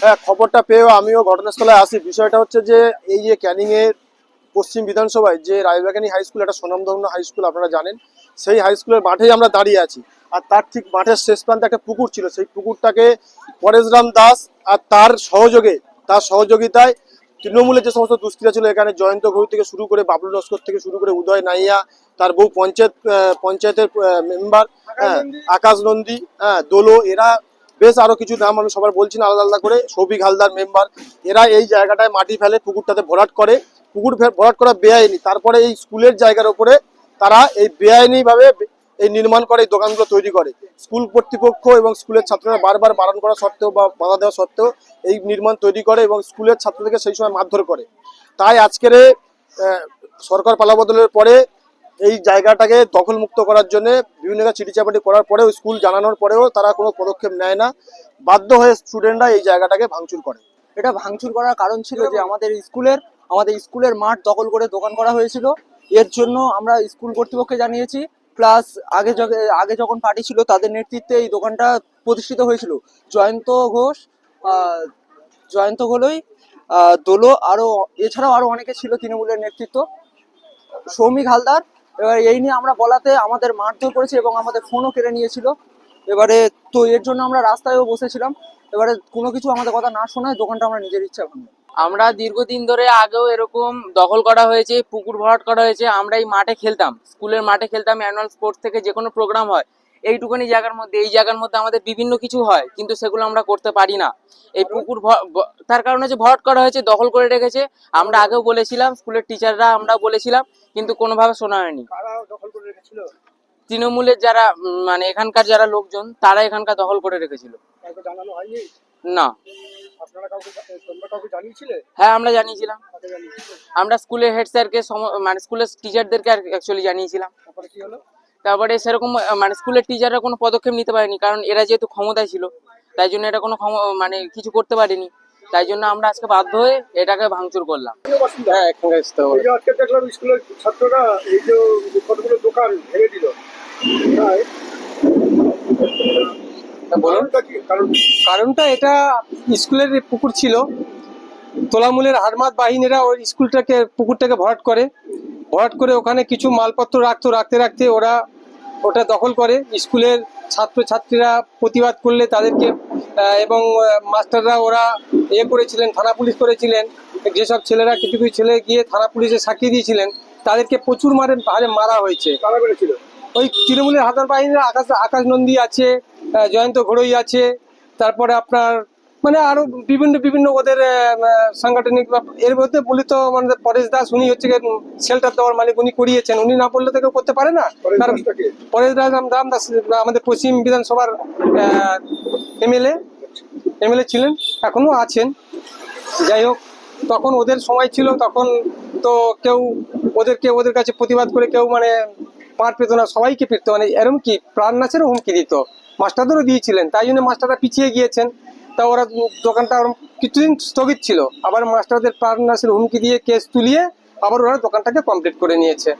হ্যাঁ, খবরটা পেয়েও আমিও ঘটনাস্থলে আসি। বিষয়টা হচ্ছে যে এই যে ক্যানিং এর পশ্চিম বিধানসভায় যে রায়বাগানী হাই স্কুল, একটা স্বনামধন্য হাই স্কুল আপনারা জানেন, সেই হাই স্কুলের মাঠেই আমরা দাঁড়িয়ে আছি। আর তার ঠিক মাঠের শেষ প্রান্তে একটা পুকুর ছিল, সেই পুকুরটাকে পরেশরাম দাস আর তার সহযোগিতায় তৃণমূলের যে সমস্ত দুষ্কৃতীরা ছিল, এখানে জয়ন্ত ঘোষ থেকে শুরু করে বাবলু লস্কর থেকে শুরু করে উদয় নাইয়া, তার বউ পঞ্চায়েতের মেম্বার, হ্যাঁ, আকাশ নন্দী, হ্যাঁ, দোলো, এরা বেশ আরো কিছু নাম আমি সবার বলছি না, আলাদা আলাদা করে, সৌভিক হালদার মেম্বার, এরা এই জায়গাটায় মাটি ফেলে, পুকুরটাতে ভরাট করে। পুকুর ভরাট করা বেআইনি। তারপরে এই স্কুলের জায়গার উপরে তারা এই বেআইনি ভাবে এই নির্মাণ করে, এই দোকানগুলো তৈরি করে। স্কুল কর্তৃপক্ষ এবং স্কুলের ছাত্ররা বারবার বারণ করা সত্ত্বেও বা বাধা দেওয়া সত্ত্বেও এই নির্মাণ তৈরি করে এবং স্কুলের ছাত্রদেরকে সেই সময় মারধর করে। তাই আজকের সরকার পালাবদলের পরে এই জায়গাটাকে দখলমুক্ত করার জন্য বিভিন্ন জায়গায় চিঠিচাপাটি করার পরেও, স্কুল জানানোর পরেও তারা কোনো পদক্ষেপ নেয় না। বাধ্য হয়ে স্টুডেন্টরা এই জায়গাটাকে ভাঙচুর করে। এটা ভাঙচুর করার কারণ ছিল যে আমাদের স্কুলের মাঠ দখল করে দোকান করা হয়েছিল। এর জন্য আমরা স্কুল কর্তৃপক্ষকে জানিয়েছি, প্লাস আগে যখন পার্টি ছিল তাদের নেতৃত্বে এই দোকানটা প্রতিষ্ঠিত হয়েছিল। জয়ন্ত ঘোষ, জয়ন্ত ঘোলই, দোলো, এছাড়াও আরো অনেকে ছিল তৃণমূলের নেতৃত্ব, সৌমিক হালদার। এবার এই নিয়ে আমরা বলাতে আমাদের মারধর করেছে এবং আমাদের ফোনও কেড়ে নিয়েছিল। এবারে তো এর জন্য আমরা রাস্তায়ও বসেছিলাম। এবারে কোনো কিছু আমাদের কথা না শোনায় দোকানটা আমরা নিজের ইচ্ছা ভাঙি। আমরা দীর্ঘদিন ধরে আগেও এরকম দখল করা হয়েছে, পুকুর ভরাট করা হয়েছে। আমরা এই মাঠে খেলতাম, স্কুলের মাঠে খেলতাম, অ্যানুয়াল স্পোর্টস থেকে যে কোনো প্রোগ্রাম হয় এইটুকুনি জায়গার মধ্যে, এই জায়গার মধ্যে আমাদের বিভিন্ন কিছু হয়, কিন্তু সেগুলো আমরা করতে পারি না। এই পুকুর তার কারণে যে ভরাট করা হয়েছে, দখল করে রেখেছে। আমরা আগেও বলেছিলাম, স্কুলের টিচাররা আমরা বলেছিলাম, কিন্তু কোনোভাবে শোনা হয়নি। তৃণমূলের যারা মানে এখানকার যারা লোকজন, তারা এখানকার দখল করে রেখেছিল। না। হ্যাঁ, আমরা জানিয়েছিলাম। আমরা স্কুলের হেড স্যারকে, মানে স্কুলের টিচারদেরকে অ্যাকচুয়ালি জানিয়েছিলাম। তারপরে সেরকম মানে স্কুলের টিচাররা কোনো পদক্ষেপ নিতে পারেনি, কারণ এরা যেহেতু ক্ষমতায় ছিল, তাই জন্য এটা কোনো মানে কিছু করতে পারেনি। তাই জন্য আমরা আজকে বাধ্য হয়ে এটাকে ভাঙচুর করলাম। হ্যাঁ, আজকে দেখলাম স্কুলের ছাত্ররা এই যে কতগুলো দোকান ভেঙে দিল। কারণটা এটা, স্কুলের পুকুর ছিল, তোলামূলের হারমাত বাহিনীরা ওই পুকুরটাকে ভরাট করে ওখানে কিছু মালপত্র রাখতে রাখতে ওরা ওটা দখল করে। স্কুলের ছাত্রছাত্রীরা প্রতিবাদ করলে তাদেরকে এবং মাস্টাররা ওরা করেছিলেন, থানা পুলিশ করেছিলেন। যেসব ছেলেরা কিছু ছেলে গিয়ে থানা পুলিশে সাক্ষী দিয়েছিলেন, তাদেরকে প্রচুর মারা হয়েছে। ওই তৃণমূলের হাজার বাহিনীরা, আকাশ নন্দী আছে, জয়ন্ত ঘোড়ই আছে, তারপরে আপনার মানে আরো বিভিন্ন ওদের সাংগঠনিক। এর মধ্যে বলি তো আমাদের পরেশ দাস, উনি হচ্ছে শেল্টার দেওয়ার মালিক, উনি করিয়েছেন। উনি না বললে তো কেউ করতে পারে না। কারণ পরেশ দাস আমাদের পশ্চিম বিধানসভার এমএলএ ছিলেন, এখনো আছেন। যাই হোক, তখন ওদের সময় ছিল, তখন তো কেউ ওদের কাছে প্রতিবাদ করে কেউ মানে মার পেত না, সবাইকে পিটতো, মানে এরকম কি প্রাণনাশেরও হুমকি দিত। মাস্টারদেরও দিয়েছিলেন, তাই জন্য মাস্টাররা পিছিয়ে গিয়েছেন। তা ওরা দোকানটা কিছুদিন স্থগিত ছিল, আবার মাস্টারদের প্রাণনাশের হুমকি দিয়ে কেস তুলিয়ে আবার ওরা দোকানটাকে কমপ্লিট করে নিয়েছে।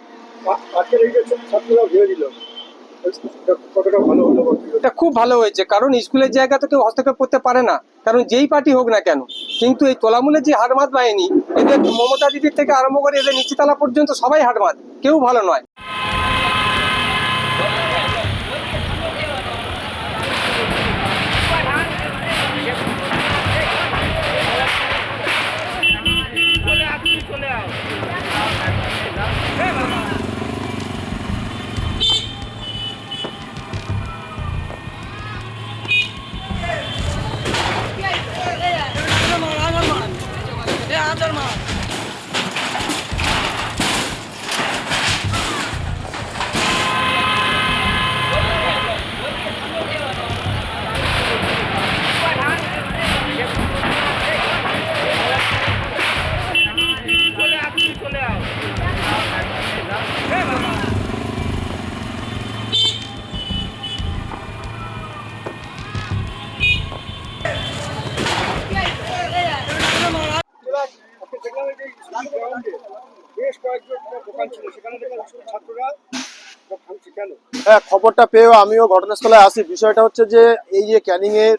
এটা খুব ভালো হয়েছে, কারণ স্কুলের জায়গা তো কেউ হস্তক্ষেপ করতে পারে না, কারণ যেই পার্টি হোক না কেন। কিন্তু এই তোলামূলের যে হারমাত বাহিনী, এদের মমতা দিদির থেকে আরম্ভ করে এদের নিচতলা পর্যন্ত সবাই হারমাত, কেউ ভালো নয়। হ্যাঁ, খবরটা পেয়েও আমিও ঘটনাস্থলে আসি। বিষয়টা হচ্ছে যে এই যে ক্যানিং এর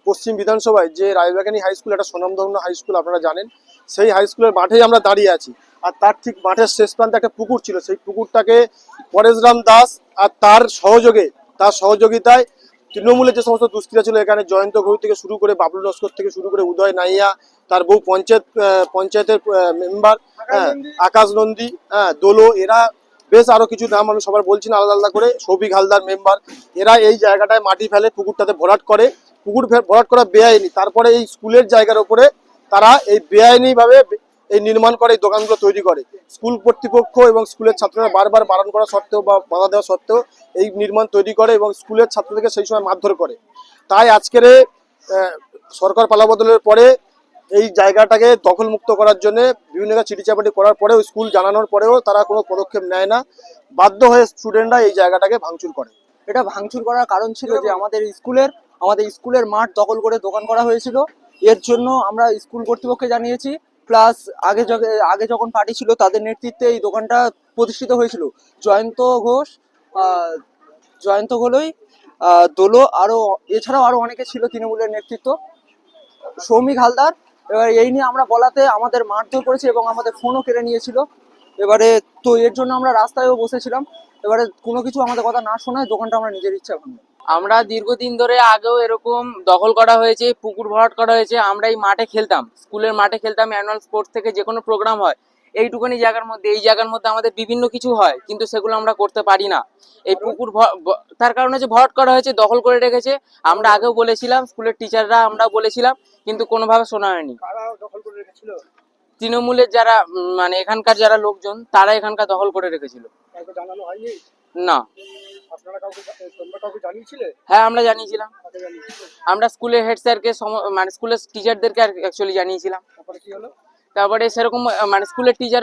পশ্চিম বিধানসভায় যে রায়বাগানী হাই স্কুল একটা স্বনামধন্য হাই স্কুল আপনারা জানেন, সেই হাই স্কুলের মাঠেই আমরা দাঁড়িয়ে আছি। আর তার ঠিক মাঠের শেষ প্রান্তে একটা পুকুর ছিল, সেই পুকুরটাকে পরেশরাম দাস আর তার সহযোগিতায় তৃণমূলের যে সমস্ত দুষ্কৃতা ছিল, এখানে জয়ন্ত ঘড়ু থেকে শুরু করে বাবলু লস্কর থেকে শুরু করে উদয় নাইয়া, তার বউ পঞ্চায়েতের মেম্বার আকাশ নন্দী, দোলো, এরা বেশ আরো কিছু নাম আমি সবার বলছি না আলাদা আলাদা করে, সৌভিক হালদার মেম্বার, এরা এই জায়গাটায় মাটি ফেলে পুকুরটাতে ভরাট করে। ভরাট করা বেআইনি, তারপরে এই স্কুলের জায়গার উপরে তারা এই বেআইনি ভাবে এই নির্মাণ করে, এই দোকানগুলো তৈরি করে। স্কুল কর্তৃপক্ষ এবং স্কুলের ছাত্ররা বারবার বারণ করা সত্ত্বেও বা বাধা দেওয়া সত্ত্বেও এই নির্মাণ তৈরি করে এবং স্কুলের ছাত্রদেরকে সেই সময় মারধর করে। তাই আজকের সরকার পালাবদলের পরে এই জায়গাটাকে দখলমুক্ত করার জন্য বিভিন্ন জায়গায় চিঠিচাপাটি করার পরেও, স্কুল জানানোর পরেও তারা কোনো পদক্ষেপ নেয় না। বাধ্য হয়ে স্টুডেন্টরা এই জায়গাটাকে ভাঙচুর করে। এটা ভাঙচুর করার কারণ ছিল যে আমাদের স্কুলের মাঠ দখল করে দোকান করা হয়েছিল। এর জন্য আমরা স্কুল কর্তৃপক্ষকে জানিয়েছি, প্লাস আগে যখন পার্টি ছিল তাদের নেতৃত্বে এই দোকানটা প্রতিষ্ঠিত হয়েছিল। জয়ন্ত ঘোলই, দোলো, এছাড়াও আরো অনেকে ছিল তৃণমূলের নেতৃত্ব, সৌমিক হালদার। এবার এই নিয়ে আমরা বলাতে আমাদের মারধর করেছে এবং আমাদের ফোনও কেড়ে নিয়েছিল। এবারে তো এর জন্য আমরা রাস্তায়ও বসেছিলাম। এবারে কোনো কিছু আমাদের কথা না শোনায় দোকানটা আমরা নিজের ইচ্ছা ভাঙবো। আমরা দীর্ঘদিন ধরে আগেও এরকম দখল করা হয়েছে, পুকুর ভরাট করা হয়েছে। আমরা এই মাঠে খেলতাম, স্কুলের মাঠে খেলতাম, অ্যানুয়াল স্পোর্টস থেকে যে কোনো প্রোগ্রাম হয় এই জায়গার মধ্যে আমাদের বিভিন্ন কিছু হয়, কিন্তু সেগুলো আমরা করতে পারি না। এই পুকুর তার কারণে যে ভরাট করা হয়েছে, দখল করে রেখেছে। আমরা আগেও বলেছিলাম, স্কুলের টিচাররা আমরা বলেছিলাম, কিন্তু কোনোভাবে শোনা হয়নি। তৃণমূলের যারা মানে এখানকার যারা লোকজন, তারা এখানকার দখল করে রেখেছিল। না। হ্যাঁ, আমরা জানিয়েছিলাম। আমরা স্কুলের হেড স্যারকে, মানে স্কুলের টিচারদেরকে অ্যাকচুয়ালি জানিয়েছিলাম। তারপরে সেরকম মানে স্কুলের টিচার